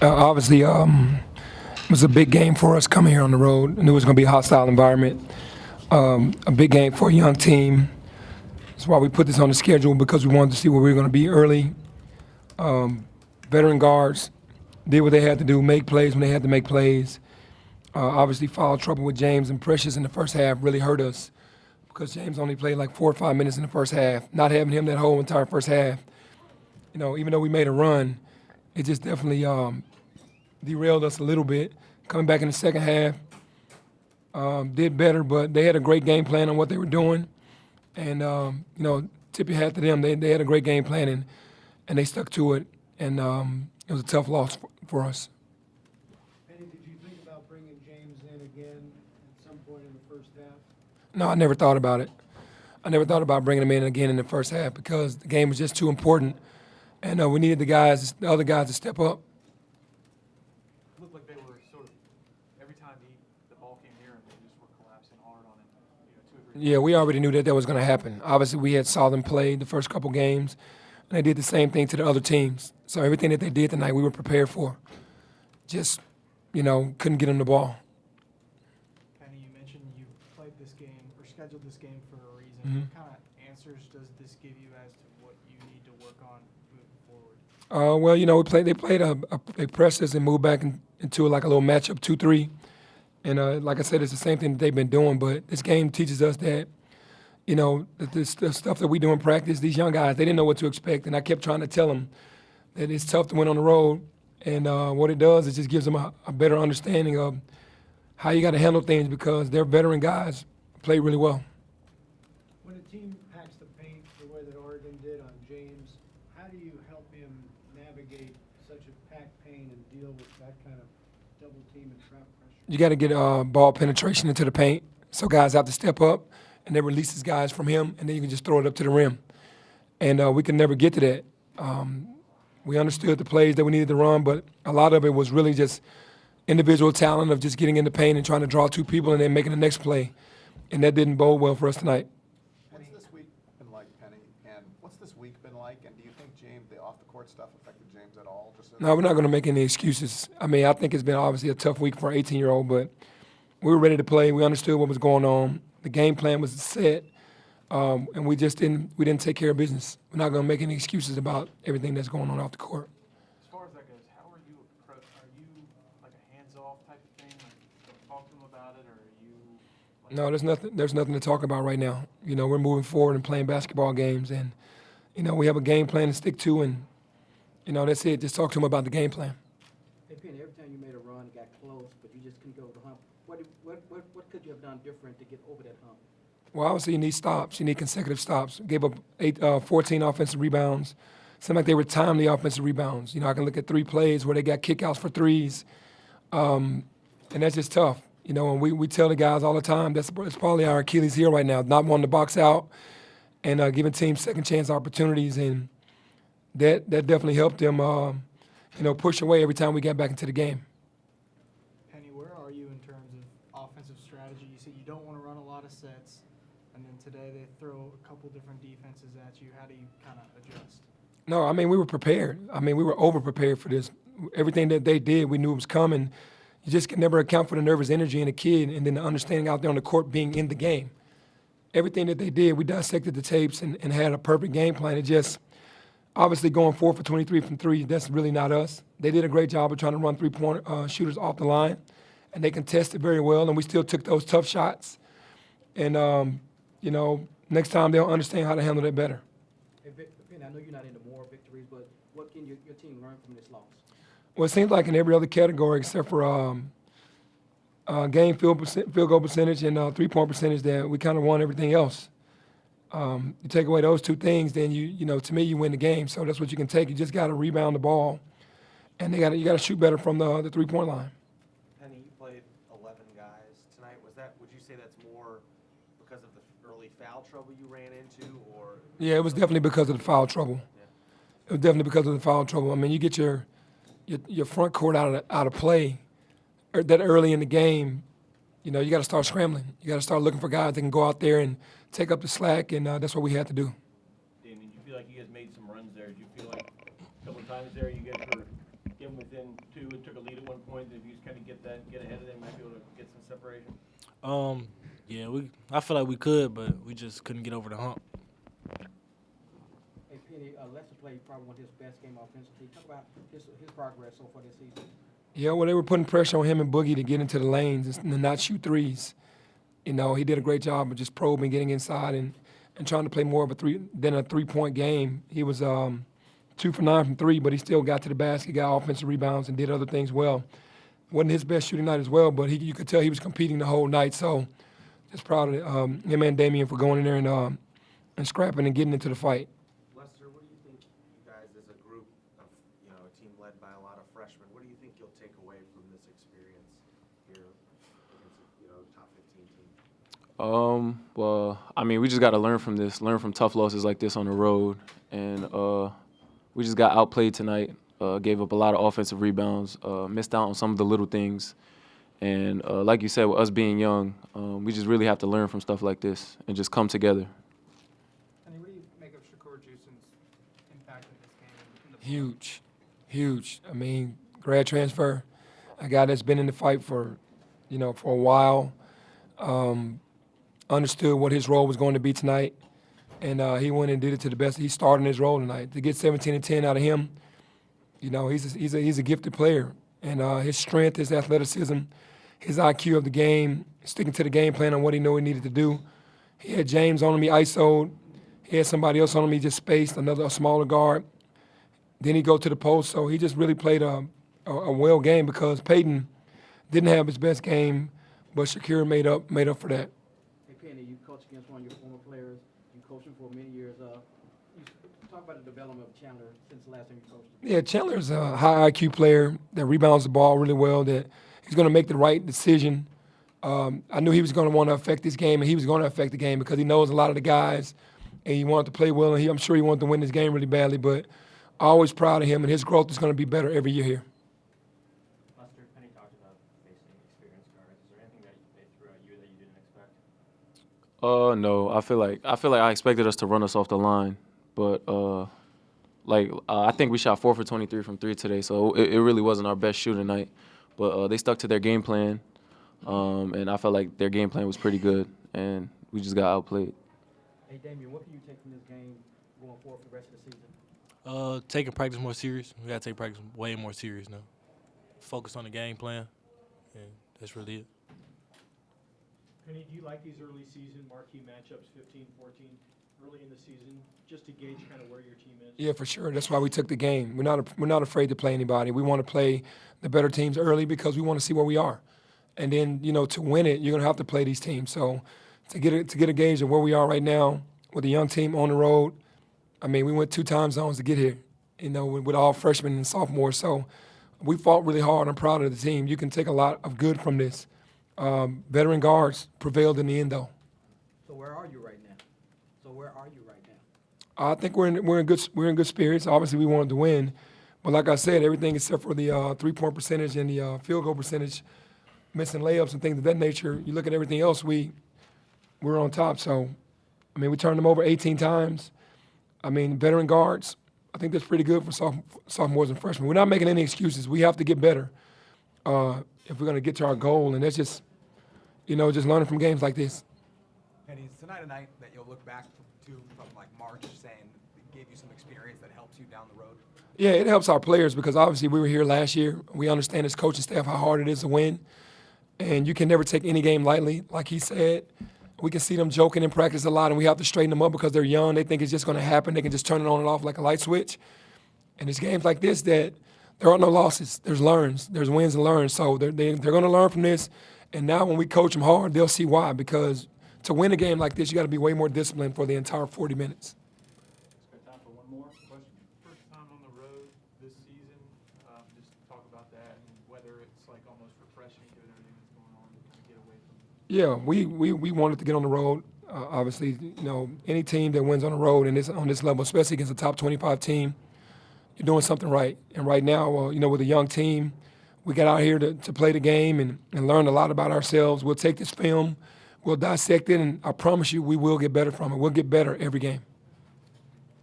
Obviously, it was a big game for us coming here on the road. I knew it was going to be a hostile environment. A big game for a young team. That's why we put this on the schedule because we wanted to see where we were going to be early. Veteran guards did what they had to do, make plays when they had to make plays. Obviously, foul trouble with James and Precious in the first half really hurt us because James only played like 4 or 5 minutes in the first half. Not having him that whole entire first half, even though we made a run, it just definitely derailed us a little bit. Coming back in the second half, did better, but they had a great game plan on what they were doing. And, tip your hat to them. They had a great game plan, and they stuck to it. And it was a tough loss for us. Penny, did you think about bringing James in again at some point in the first half? No, I never thought about it. I never thought about bringing him in again in the first half because the game was just too important. And we needed the other guys to step up. Looked like they were sort of every time the ball came near him, they just were collapsing hard on him. 2 or 3. Yeah, we already knew that was going to happen. Obviously, we had saw them play the first couple games, and they did the same thing to the other teams. So everything that they did tonight, we were prepared for. Just, couldn't get them the ball. Penny, you mentioned you played this game or scheduled this game for a reason. Mhm. What kind of answers does this give you as to what you need to work on moving forward? They pressed us and moved back into like a little matchup 2-3. And like I said, it's the same thing that they've been doing. But this game teaches us that, the stuff that we do in practice, these young guys, they didn't know what to expect. And I kept trying to tell them that it's tough to win on the road. And what it does is just gives them a better understanding of how you got to handle things because they're veteran guys, play really well. When a team packs the paint the way that Oregon did on James, how do you help him navigate such a packed paint and deal with that kind of double team and trap pressure? You got to get ball penetration into the paint so guys have to step up and that releases guys from him, and then you can just throw it up to the rim. And we can never get to that. We understood the plays that we needed to run, but a lot of it was really just individual talent of just getting in the paint and trying to draw 2 people and then making the next play. And that didn't bode well for us tonight. What's this week been like, Penny? And what's this week been like? And do you think the off-the-court stuff affected James at all? No, we're not going to make any excuses. I mean, I think it's been obviously a tough week for an 18-year-old, but we were ready to play. We understood what was going on. The game plan was set, and we didn't take care of business. We're not going to make any excuses about everything that's going on off the court. As far as that goes, how are you like a hands-off type of thing? Like, talk to them about it, or are you? Like, No, there's nothing to talk about right now. We're moving forward and playing basketball games, and we have a game plan to stick to, and that's it. Just talk to them about the game plan. Hey, Penny, every time you made a run, got close, but you just couldn't get over the hump. What could you have done different to get over that hump? Well, obviously you need stops. You need consecutive stops. Gave up 14 offensive rebounds. Seemed like they were timely offensive rebounds. I can look at 3 plays where they got kickouts for threes, and that's just tough. And we tell the guys all the time that's probably our Achilles heel right now, not wanting to box out and giving teams second chance opportunities, and that definitely helped them, push away every time we got back into the game. Penny, where are you in terms of offensive strategy? You said you don't want to run a lot of sets, and then today they throw a couple different defenses at you. How do you kind of adjust? No, I mean, we were prepared. I mean, we were over-prepared for this. Everything that they did, we knew it was coming. You just can never account for the nervous energy in a kid and then the understanding out there on the court being in the game. Everything that they did, we dissected the tapes and had a perfect game plan. It just, obviously going 4 for 23 from 3, that's really not us. They did a great job of trying to run 3-point shooters off the line, and they contested very well, and we still took those tough shots. And, next time they'll understand how to handle that better. Hey, Penny, I know you're not into more victories, but what can your team learn from this loss? Well, it seems like in every other category except for game field goal percentage and 3-point percentage that we kind of won everything else. You take away those 2 things, then to me, you win the game. So that's what you can take. You just got to rebound the ball, and you got to shoot better from the 3-point line. Penny, you played 11 guys tonight. Would you say that's more because of the early foul trouble you ran into, or? Yeah, it was definitely because of the foul trouble. Yeah. It was definitely because of the foul trouble. I mean, you get your front court out of play that early in the game. You got to start scrambling. You got to start looking for guys that can go out there and take up the slack, and that's what we had to do. Damien, do you feel like you guys made some runs there? Do you feel like a couple of times there you guys were get them within 2 and took a lead at one point, if you just kind of get ahead of them, might be able to get some separation? Yeah, I feel like we could, but we just couldn't get over the hump. Hey, Penny, Lester played probably one of his best game offensively. Talk about his progress so far this season. Yeah, well, they were putting pressure on him and Boogie to get into the lanes and not shoot threes. You know, he did a great job of just probing, getting inside, and trying to play more of a three-point game. He was 2 for 9 from 3, but he still got to the basket, got offensive rebounds, and did other things well. Wasn't his best shooting night as well, but you could tell he was competing the whole night. So just proud of him and Damian for going in there and scrapping and getting into the fight. Lester, what do you think you guys as a group of, a team led by a lot of freshmen, what do you think you'll take away from this experience here against, top 15 team? Well, I mean, we just got to learn from this, learn from tough losses like this on the road. And we just got outplayed tonight, gave up a lot of offensive rebounds, missed out on some of the little things. And like you said, with us being young, we just really have to learn from stuff like this and just come together. And what do you make of Shakur Juicen's impact in this game? In the Huge. I mean, grad transfer, a guy that's been in the fight for a while, understood what his role was going to be tonight, and he went and did it to the best. He started in his role tonight. To get 17 and 10 out of him, he's a gifted player, and his strength, his athleticism, his IQ of the game, sticking to the game plan on what he knew he needed to do. He had James on him, he ISO'd. He had somebody else on him, he just spaced, a smaller guard. Then he go to the post, so he just really played a well game because Peyton didn't have his best game, but Shakir made up for that. Hey, Penny, you coached against one of your former players. You coached him for many years. You talk about the development of Chandler since the last time you coached him. Yeah, Chandler's a high IQ player that rebounds the ball really well, that he's going to make the right decision. I knew he was going to want to affect this game, and he was going to affect the game because he knows a lot of the guys, and he wanted to play well, and I'm sure he wanted to win this game really badly, but always proud of him, and his growth is going to be better every year here. Lester, Penny talked about facing experienced guards. Is there anything that they threw at you that you didn't expect? No, I feel like I expected us to run us off the line, but I think we shot 4 for 23 from 3 today, so it really wasn't our best shooting night. But they stuck to their game plan, and I felt like their game plan was pretty good, and we just got outplayed. Hey, Damian, what can you take from this game going forward for the rest of the season? Taking practice more serious. We got to take practice way more serious now. Focus on the game plan, and that's really it. Penny, do you like these early season marquee matchups, 15, 14, early in the season, just to gauge kind of where your team is? Yeah, for sure. That's why we took the game. We're not afraid to play anybody. We want to play the better teams early because we want to see where we are. And then, to win it, you're going to have to play these teams. So to get a gauge of where we are right now with a young team on the road, I mean, we went 2 time zones to get here, with all freshmen and sophomores. So we fought really hard. I'm proud of the team. You can take a lot of good from this. Veteran guards prevailed in the end, though. So where are you right now? I think we're in good spirits. Obviously, we wanted to win, but like I said, everything except for the 3-point percentage and the field goal percentage, missing layups and things of that nature. You look at everything else, we're on top. So, I mean, we turned them over 18 times. I mean, veteran guards, I think that's pretty good for sophomores and freshmen. We're not making any excuses. We have to get better if we're going to get to our goal, and that's just, just learning from games like this. Penny, is tonight a night that you'll look back to from like March saying it gave you some experience that helps you down the road? Yeah, it helps our players because obviously we were here last year. We understand as coaching staff how hard it is to win, and you can never take any game lightly. Like he said, we can see them joking in practice a lot, and we have to straighten them up because they're young. They think it's just going to happen. They can just turn it on and off like a light switch. And it's games like this that there are no losses. There's learns. There's wins and learns. So they're going to learn from this. And now when we coach them hard, they'll see why. Because to win a game like this, you got to be way more disciplined for the entire 40 minutes. Got time for one more question. First time on the road this season. Just talk about that and whether it's like almost refreshing given everything that's going on to get away from it. Yeah, we wanted to get on the road. Obviously, any team that wins on the road and on this level, especially against a top 25 team, you're doing something right. And right now, with a young team, we got out here to play the game and learn a lot about ourselves. We'll take this film, we'll dissect it, and I promise you we will get better from it. We'll get better every game.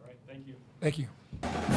All right, thank you. Thank you.